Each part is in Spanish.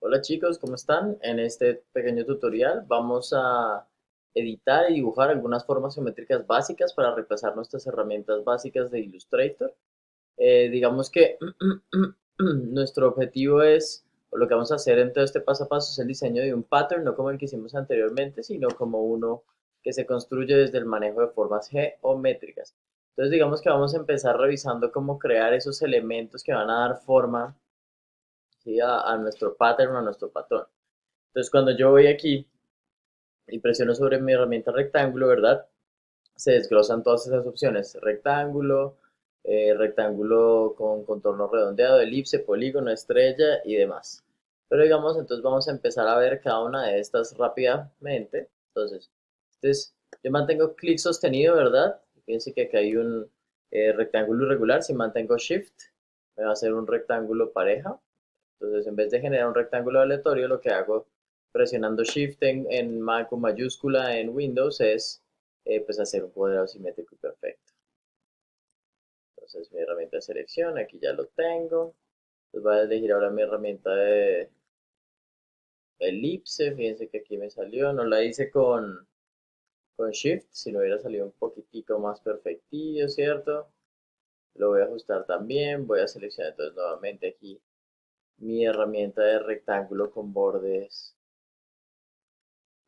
Hola chicos, ¿cómo están? En este pequeño tutorial vamos a editar y dibujar algunas formas geométricas básicas para reemplazar nuestras herramientas básicas de Illustrator. Digamos que nuestro objetivo es, o lo que vamos a hacer en todo este paso a paso es el diseño de un pattern, no como el que hicimos anteriormente, sino como uno que se construye desde el manejo de formas geométricas. Entonces digamos que vamos a empezar revisando cómo crear esos elementos que van a dar forma, ¿sí? a nuestro pattern o a nuestro patrón. Entonces, cuando yo voy aquí y presiono sobre mi herramienta rectángulo, ¿verdad? Se desglosan todas esas opciones. Rectángulo, rectángulo con contorno redondeado, elipse, polígono, estrella y demás. Pero digamos, entonces vamos a empezar a ver cada una de estas rápidamente. Entonces yo mantengo clic sostenido, ¿verdad? Fíjense que aquí hay un rectángulo irregular. Si mantengo Shift, me va a hacer un rectángulo pareja. Entonces, en vez de generar un rectángulo aleatorio, lo que hago presionando Shift en Mac o mayúscula en Windows es pues hacer un cuadrado simétrico perfecto. Entonces, mi herramienta de selección, aquí ya lo tengo. Entonces, voy a elegir ahora mi herramienta de elipse. Fíjense que aquí me salió. No la hice con Shift, si no hubiera salido un poquitico más perfectillo, ¿cierto? Lo voy a ajustar también. Voy a seleccionar entonces nuevamente aquí mi herramienta de rectángulo con bordes,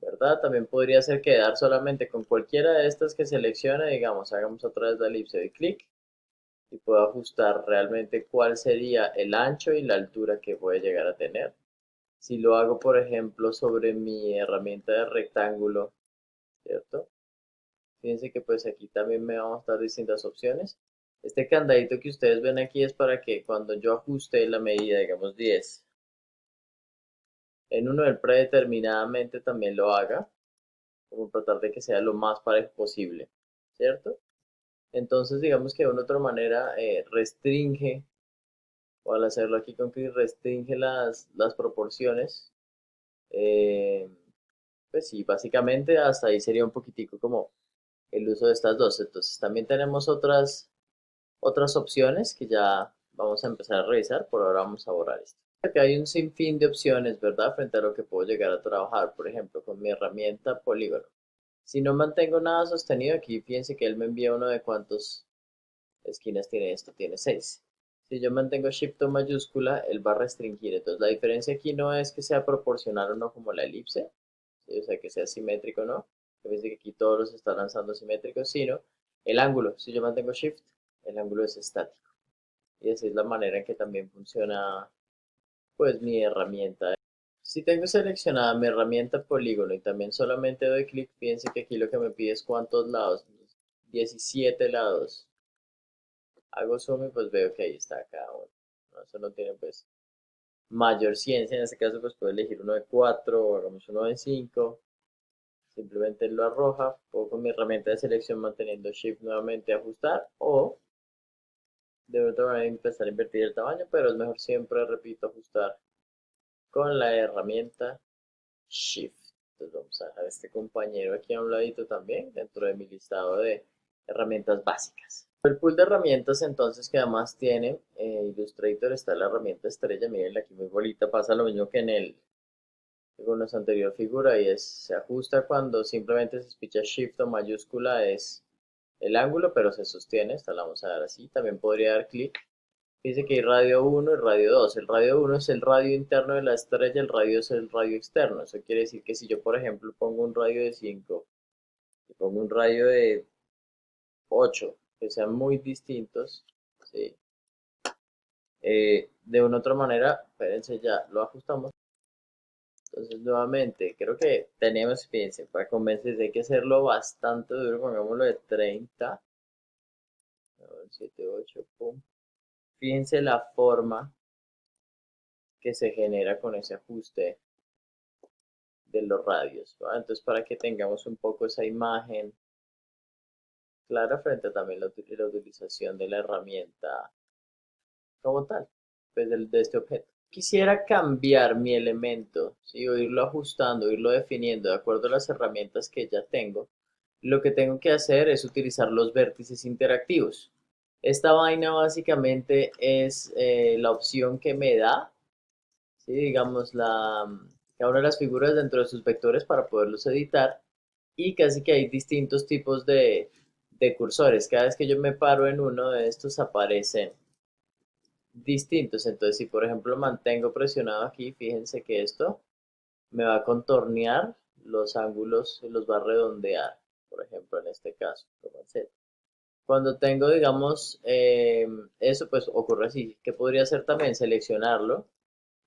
¿verdad? También podría ser quedar solamente con cualquiera de estas que seleccione, digamos, hagamos otra vez la elipse de clic y puedo ajustar realmente cuál sería el ancho y la altura que voy a llegar a tener. Si lo hago, por ejemplo, sobre mi herramienta de rectángulo, ¿cierto? Fíjense que pues aquí también me vamos a dar distintas opciones. Este candadito que ustedes ven aquí es para que cuando yo ajuste la medida, digamos 10, en uno él predeterminadamente también lo haga, como tratar de que sea lo más parejo posible, ¿cierto? Entonces, digamos que de una otra manera restringe, o al hacerlo aquí con clic, restringe las proporciones. eh, pues sí, básicamente hasta ahí sería un poquitico como el uso de estas dos. Entonces, también tenemos otras opciones que ya vamos a empezar a revisar. Por ahora vamos a borrar esto. Acá hay un sinfín de opciones, ¿verdad? Frente a lo que puedo llegar a trabajar, por ejemplo, con mi herramienta polígono. Si no mantengo nada sostenido, aquí fíjense que él me envía uno de cuántas esquinas tiene esto, tiene 6. Si yo mantengo Shift o mayúscula, él va a restringir. Entonces la diferencia aquí no es que sea proporcional o no como la elipse, ¿sí? O sea, que sea simétrico o no. Fíjense que aquí todos los están lanzando simétricos, sino el ángulo. Si yo mantengo Shift, el ángulo es estático. Y así es la manera en que también funciona pues mi herramienta. Si tengo seleccionada mi herramienta polígono y también solamente doy clic, fíjense que aquí lo que me pide es cuántos lados, 17 lados. Hago zoom y pues veo que ahí está cada uno. No, eso no tiene pues mayor ciencia, en este caso pues puedo elegir uno de 4 o hagamos uno de 5. Simplemente lo arroja, puedo con mi herramienta de selección manteniendo Shift nuevamente ajustar o de otra manera empezar a invertir el tamaño, pero es mejor siempre, repito, ajustar con la herramienta Shift. Entonces vamos a dejar este compañero aquí a un ladito también dentro de mi listado de herramientas básicas. El pool de herramientas entonces que además tiene Illustrator está la herramienta estrella, miren aquí muy bonita, pasa lo mismo que con nuestra anterior figura y se ajusta cuando simplemente se espicha Shift o mayúscula es el ángulo, pero se sostiene, esta la vamos a dar así, también podría dar clic. Dice que hay radio 1 y radio 2. El radio 1 es el radio interno de la estrella, el radio es el radio externo. Eso quiere decir que si yo, por ejemplo, pongo un radio de 5 y pongo un radio de 8, que sean muy distintos, ¿sí? De una otra manera, espérense, ya lo ajustamos. Entonces, nuevamente, creo que tenemos experiencia para convencer de que hacerlo bastante duro, pongámoslo de 30, 7, 8, pum. Fíjense la forma que se genera con ese ajuste de los radios, ¿va? Entonces, para que tengamos un poco esa imagen clara frente a también la utilización de la herramienta como tal, pues de este objeto. Quisiera cambiar mi elemento, ¿sí? O irlo ajustando, irlo definiendo de acuerdo a las herramientas que ya tengo. Lo que tengo que hacer es utilizar los vértices interactivos. Esta vaina básicamente es la opción que me da, ¿sí? Digamos, cada una de las figuras dentro de sus vectores para poderlos editar y casi que hay distintos tipos de cursores. Cada vez que yo me paro en uno de estos aparecen distintos. Entonces, si por ejemplo mantengo presionado aquí, fíjense que esto me va a contornear los ángulos y los va a redondear, por ejemplo, en este caso, como Z. Cuando tengo, digamos, eso, pues ocurre así. ¿Qué podría hacer también? Seleccionarlo.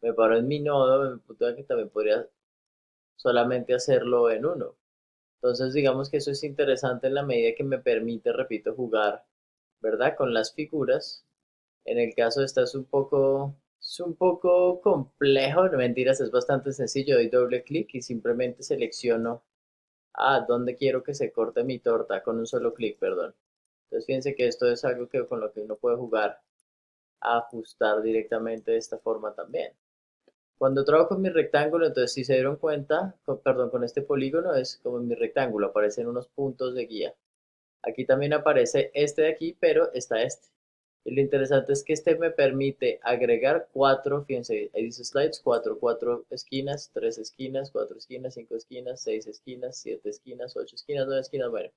Me paro en mi nodo, me punto que también podría solamente hacerlo en uno. Entonces, digamos que eso es interesante en la medida que me permite, repito, jugar, ¿verdad? Con las figuras. En el caso de esta es un poco complejo, no mentiras, es bastante sencillo. Doy doble clic y simplemente selecciono, dónde quiero que se corte mi torta con un solo clic, perdón. Entonces, fíjense que esto es algo que con lo que uno puede jugar a ajustar directamente de esta forma también. Cuando trabajo con mi rectángulo, entonces si se dieron cuenta, perdón, con este polígono es como mi rectángulo, aparecen unos puntos de guía. Aquí también aparece este de aquí, pero está este. Y lo interesante es que este me permite agregar cuatro, fíjense, ahí dice slides, cuatro esquinas, tres esquinas, cuatro esquinas, cinco esquinas, seis esquinas, siete esquinas, ocho esquinas, nueve esquinas. Bueno,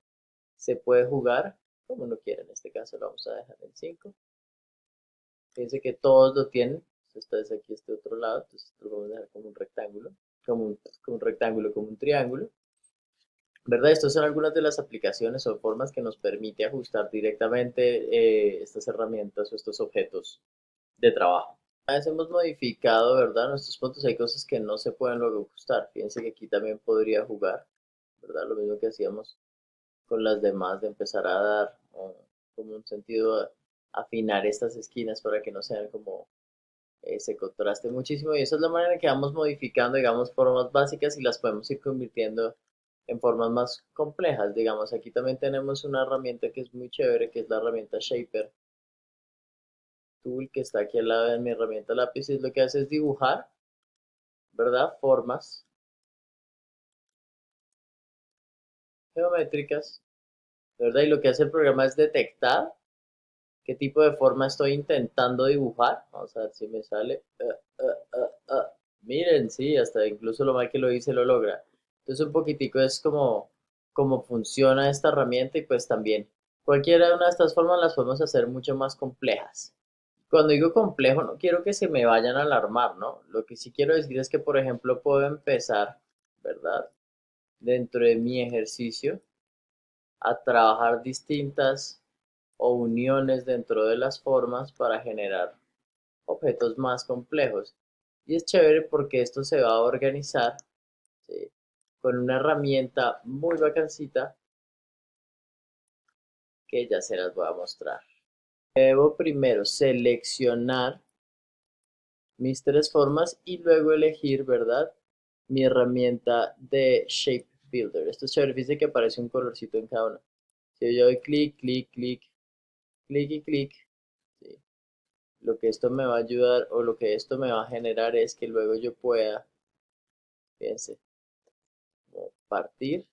se puede jugar como uno quiera. En este caso lo vamos a dejar en 5. Fíjense que todos lo tienen. Esta es aquí, este otro lado. Entonces lo vamos a dejar como un rectángulo, como un rectángulo, como un triángulo. ¿Verdad? Estas son algunas de las aplicaciones o formas que nos permite ajustar directamente estas herramientas o estos objetos de trabajo. Una vez hemos modificado, ¿verdad? Nuestros puntos, hay cosas que no se pueden luego ajustar. Fíjense que aquí también podría jugar, ¿verdad? Lo mismo que hacíamos con las demás, de empezar a dar como un sentido, afinar estas esquinas para que no sean como se contraste muchísimo y esa es la manera en que vamos modificando, digamos, formas básicas y las podemos ir convirtiendo en formas más complejas. Digamos, aquí también tenemos una herramienta que es muy chévere, que es la herramienta Shaper Tool, que está aquí al lado de mi herramienta lápiz, y lo que hace es dibujar, ¿verdad? Formas geométricas, ¿verdad? Y lo que hace el programa es detectar qué tipo de forma estoy intentando dibujar. Vamos a ver si me sale. Miren, sí, hasta incluso lo mal que lo hice lo logra. Entonces un poquitico es como funciona esta herramienta y pues también cualquiera de una de estas formas las podemos hacer mucho más complejas. Cuando digo complejo no quiero que se me vayan a alarmar, ¿no? Lo que sí quiero decir es que, por ejemplo, puedo empezar, ¿verdad? Dentro de mi ejercicio a trabajar distintas o uniones dentro de las formas para generar objetos más complejos. Y es chévere porque esto se va a organizar, ¿sí? Con una herramienta muy bacancita que ya se las voy a mostrar. Debo primero seleccionar mis tres formas y luego elegir, ¿verdad? Mi herramienta de Shape Builder. Esto es chévere, fíjense que aparece un colorcito en cada uno. Si yo doy clic, clic, clic, clic y clic, ¿sí? Lo que esto me va a ayudar o lo que esto me va a generar es que luego yo pueda, fíjense, partir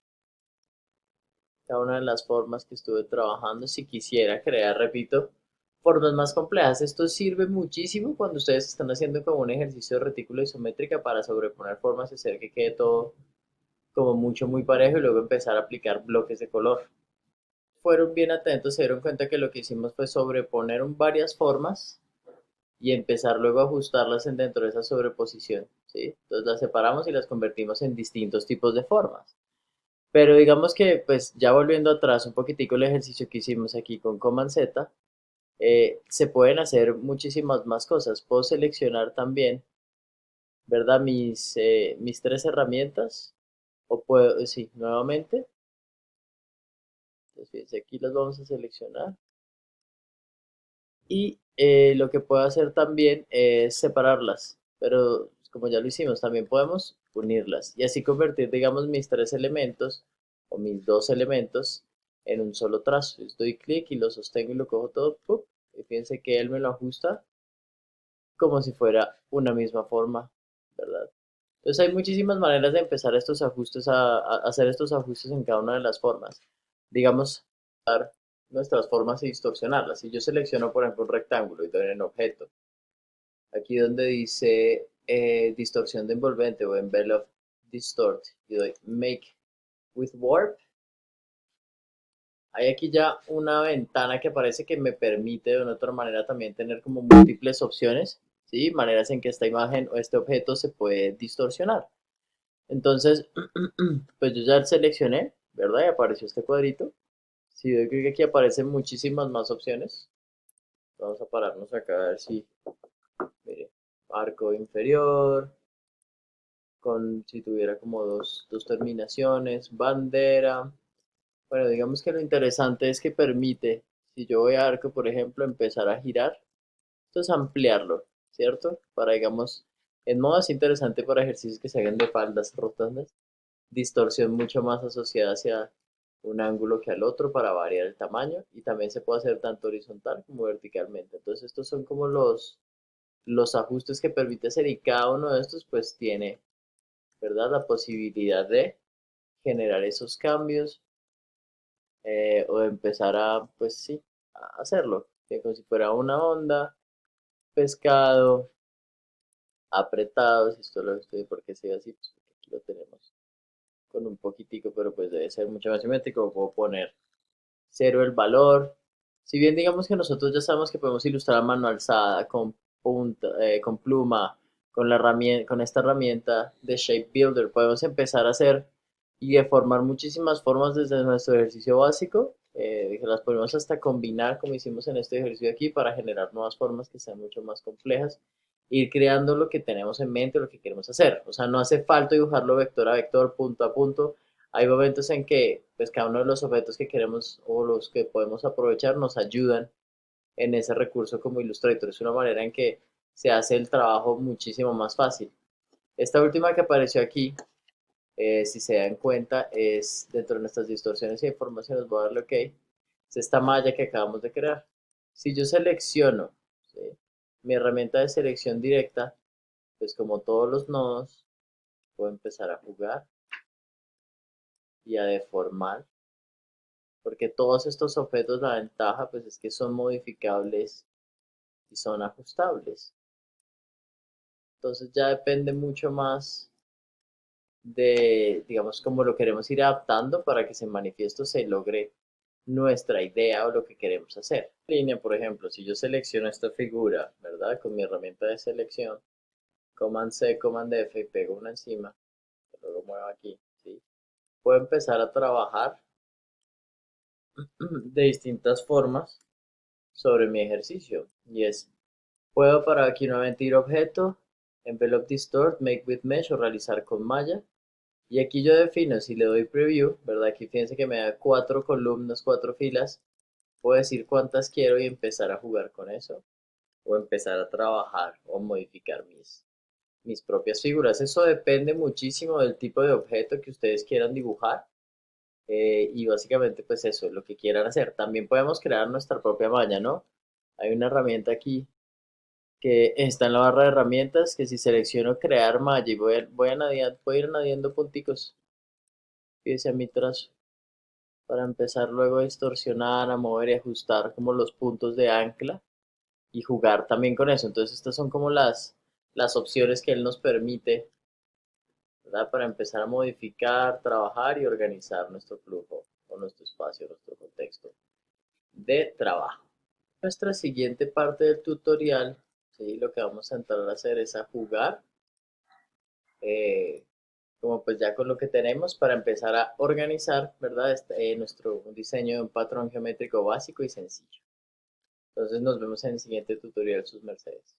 cada una de las formas que estuve trabajando. Si quisiera crear, repito, formas más complejas, esto sirve muchísimo cuando ustedes están haciendo como un ejercicio de retícula isométrica para sobreponer formas y hacer que quede todo como mucho, muy parejo y luego empezar a aplicar bloques de color. Fueron bien atentos, se dieron cuenta que lo que hicimos fue sobreponer varias formas y empezar luego a ajustarlas dentro de esa sobreposición, ¿sí? Entonces las separamos y las convertimos en distintos tipos de formas. Pero digamos que, pues ya volviendo atrás un poquitico el ejercicio que hicimos aquí con Command Z, se pueden hacer muchísimas más cosas. Puedo seleccionar también, ¿verdad? Mis tres herramientas, o puedo, sí, nuevamente. Entonces, fíjense, aquí las vamos a seleccionar. Y lo que puedo hacer también es separarlas, pero como ya lo hicimos, también podemos unirlas y así convertir, digamos, mis tres elementos o mis dos elementos en un solo trazo. Yo doy clic y lo sostengo y lo cojo todo, ¡pup! Y fíjense que él me lo ajusta como si fuera una misma forma, ¿verdad? Entonces hay muchísimas maneras de empezar estos ajustes, a hacer estos ajustes en cada una de las formas. Digamos, dar nuestras formas y distorsionarlas. Si yo selecciono, por ejemplo, un rectángulo y doy en objeto, aquí donde dice distorsión de envolvente o envelope distort y doy make with warp, hay aquí ya una ventana que parece que me permite de una otra manera también tener como múltiples opciones, ¿sí? Maneras en que esta imagen o este objeto se puede distorsionar. Entonces, pues yo ya seleccioné, ¿verdad? Y apareció este cuadrito. Si doy clic aquí aparecen muchísimas más opciones. Vamos a pararnos acá a ver si, mire, arco inferior, con si tuviera como dos terminaciones, bandera. Bueno, digamos que lo interesante es que permite, si yo voy a arco, por ejemplo, empezar a girar, esto es ampliarlo, ¿cierto? Para, digamos, en modo es interesante para ejercicios que se hagan de faldas rotundas, distorsión mucho más asociada hacia un ángulo que al otro para variar el tamaño y también se puede hacer tanto horizontal como verticalmente. Entonces estos son como los ajustes que permite hacer y cada uno de estos pues tiene, ¿verdad? La posibilidad de generar esos cambios o de empezar a, pues sí, a hacerlo, que como si fuera una onda, pescado, apretado, si esto lo estoy porque sea así, pues porque aquí lo tenemos con un poquitico, pero pues debe ser mucho más simétrico, puedo poner cero el valor. Si bien digamos que nosotros ya sabemos que podemos ilustrar a mano alzada, con punta, con pluma, con la herramienta, con esta herramienta de Shape Builder, podemos empezar a hacer y de formar muchísimas formas desde nuestro ejercicio básico, que las podemos hasta combinar como hicimos en este ejercicio aquí para generar nuevas formas que sean mucho más complejas, ir creando lo que tenemos en mente, lo que queremos hacer. O sea, no hace falta dibujarlo vector a vector, punto a punto, hay momentos en que pues cada uno de los objetos que queremos o los que podemos aprovechar nos ayudan en ese recurso como Illustrator. Es una manera en que se hace el trabajo muchísimo más fácil. Esta última que apareció aquí, si se dan cuenta, es dentro de nuestras distorsiones y informaciones, voy a darle OK, es esta malla que acabamos de crear. Si yo selecciono, ¿sí?, mi herramienta de selección directa, pues como todos los nodos, puedo empezar a jugar y a deformar porque todos estos objetos, la ventaja pues es que son modificables y son ajustables. Entonces ya depende mucho más de, digamos, cómo lo queremos ir adaptando para que ese manifiesto se logre nuestra idea o lo que queremos hacer. Línea, por ejemplo, si yo selecciono esta figura, ¿verdad? Con mi herramienta de selección, Command C, Command F y pego una encima, luego muevo aquí, ¿sí? Puedo empezar a trabajar de distintas formas sobre mi ejercicio y es, puedo para aquí nuevamente ir a objeto, envelope distort, make with mesh o realizar con malla. Y aquí yo defino, si le doy preview, ¿verdad? Aquí fíjense que me da 4 columnas, 4 filas. Puedo decir cuántas quiero y empezar a jugar con eso. O empezar a trabajar o modificar mis propias figuras. Eso depende muchísimo del tipo de objeto que ustedes quieran dibujar. Y básicamente pues eso es lo que quieran hacer. También podemos crear nuestra propia malla, ¿no? Hay una herramienta aquí que está en la barra de herramientas, que si selecciono crear malla y voy a ir añadiendo punticos, fíjese a mi trazo, para empezar luego a distorsionar, a mover y ajustar como los puntos de ancla y jugar también con eso. Entonces estas son como las opciones que él nos permite, ¿verdad? Para empezar a modificar, trabajar y organizar nuestro flujo o nuestro espacio, nuestro contexto de trabajo. Nuestra siguiente parte del tutorial, ¿sí?, lo que vamos a entrar a hacer es a jugar, como pues ya con lo que tenemos para empezar a organizar, ¿verdad? Nuestro diseño de un patrón geométrico básico y sencillo. Entonces nos vemos en el siguiente tutorial, sus mercedes.